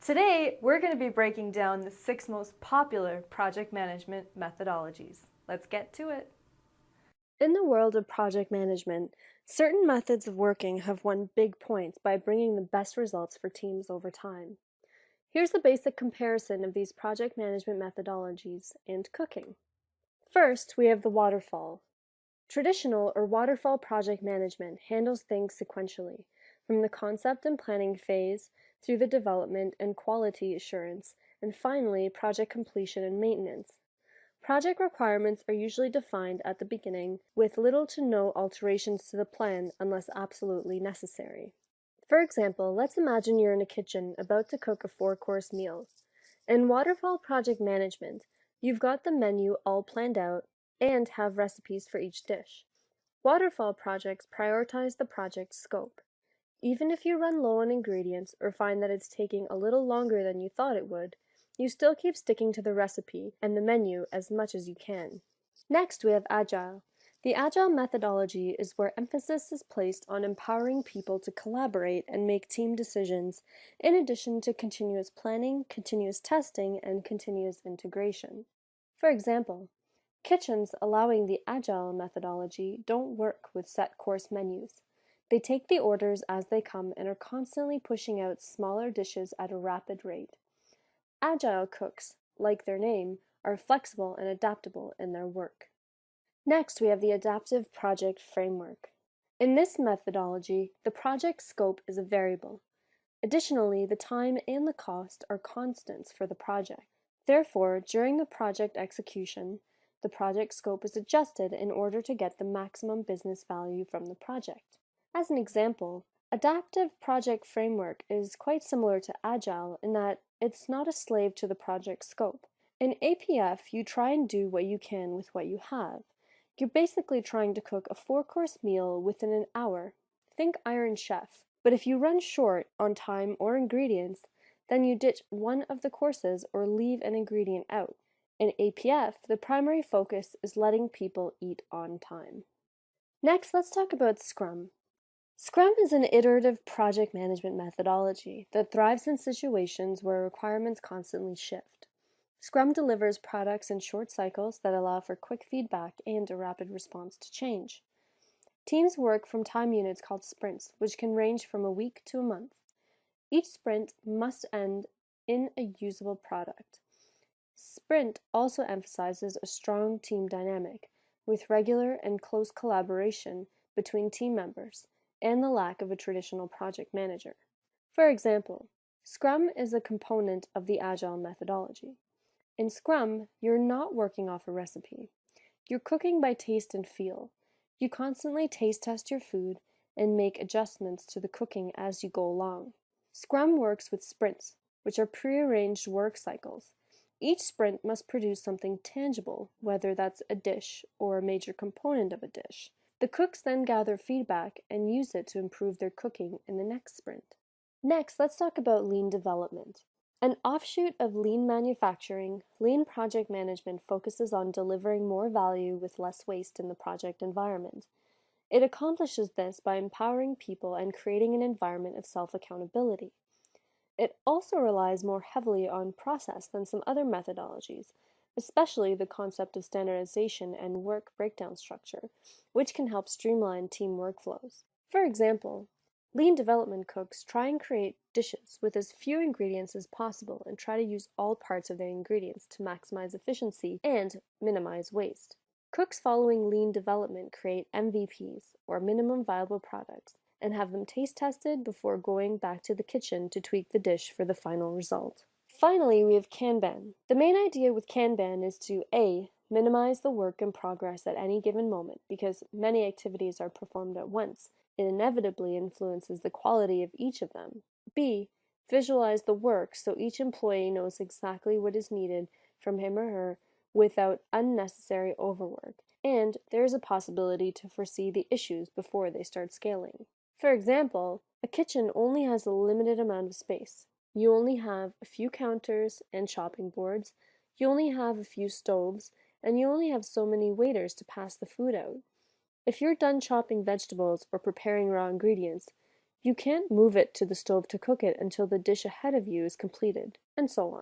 Today, we're going to be breaking down the 6 most popular project management methodologies. Let's get to it. In the world of project management, certain methods of working have won big points by bringing the best results for teams over time. Here's the basic comparison of these project management methodologies and cooking. First, we have the waterfall. Traditional or waterfall project management handles things sequentially, from the concept and planning phase through the development and quality assurance, and finally project completion and maintenance. Project requirements are usually defined at the beginning with little to no alterations to the plan unless absolutely necessary. For example, let's imagine you're in a kitchen about to cook a 4-course meal. In waterfall project management, you've got the menu all planned out and have recipes for each dish. Waterfall projects prioritize the project scope. Even if you run low on ingredients or find that it's taking a little longer than you thought it would, you still keep sticking to the recipe and the menu as much as you can. Next, we have Agile. The Agile methodology is where emphasis is placed on empowering people to collaborate and make team decisions, in addition to continuous planning, continuous testing, and continuous integration. For example, kitchens allowing the Agile methodology don't work with set course menus. They take the orders as they come and are constantly pushing out smaller dishes at a rapid rate. Agile cooks, like their name, are flexible and adaptable in their work. Next, we have the adaptive project framework. In this methodology, the project scope is a variable. Additionally, the time and the cost are constants for the project. Therefore, during the project execution, the project scope is adjusted in order to get the maximum business value from the project. As an example, adaptive project framework is quite similar to Agile in that it's not a slave to the project scope. In APF, you try and do what you can with what you have. You're basically trying to cook a 4-course meal within an hour. Think Iron Chef. But if you run short on time or ingredients, then you ditch one of the courses or leave an ingredient out. In APF, the primary focus is letting people eat on time. Next, let's talk about Scrum. Scrum is an iterative project management methodology that thrives in situations where requirements constantly shift. Scrum delivers products in short cycles that allow for quick feedback and a rapid response to change. Teams work from time units called sprints, which can range from a week to a month. Each sprint must end in a usable product. Sprint also emphasizes a strong team dynamic, with regular and close collaboration between team members, and the lack of a traditional project manager. For example, Scrum is a component of the Agile methodology. In Scrum, you're not working off a recipe. You're cooking by taste and feel. You constantly taste test your food and make adjustments to the cooking as you go along. Scrum works with sprints, which are prearranged work cycles. Each sprint must produce something tangible, whether that's a dish or a major component of a dish. The cooks then gather feedback and use it to improve their cooking in the next sprint. Next, let's talk about lean development. An offshoot of lean manufacturing, lean project management focuses on delivering more value with less waste in the project environment. It accomplishes this by empowering people and creating an environment of self-accountability. It also relies more heavily on process than some other methodologies, especially the concept of standardization and work breakdown structure, which can help streamline team workflows. For example, lean development cooks try and create dishes with as few ingredients as possible and try to use all parts of their ingredients to maximize efficiency and minimize waste. Cooks following lean development create MVPs, or minimum viable products, and have them taste tested before going back to the kitchen to tweak the dish for the final result. Finally, we have Kanban. The main idea with Kanban is to A. Minimize the work in progress at any given moment because many activities are performed at once. It inevitably influences the quality of each of them. B. Visualize the work so each employee knows exactly what is needed from him or her without unnecessary overwork, and there is a possibility to foresee the issues before they start scaling. For example, a kitchen only has a limited amount of space. You only have a few counters and chopping boards, you only have a few stoves, and you only have so many waiters to pass the food out. If you're done chopping vegetables or preparing raw ingredients, You can't move it to the stove to cook it until the dish ahead of you is completed, and so on.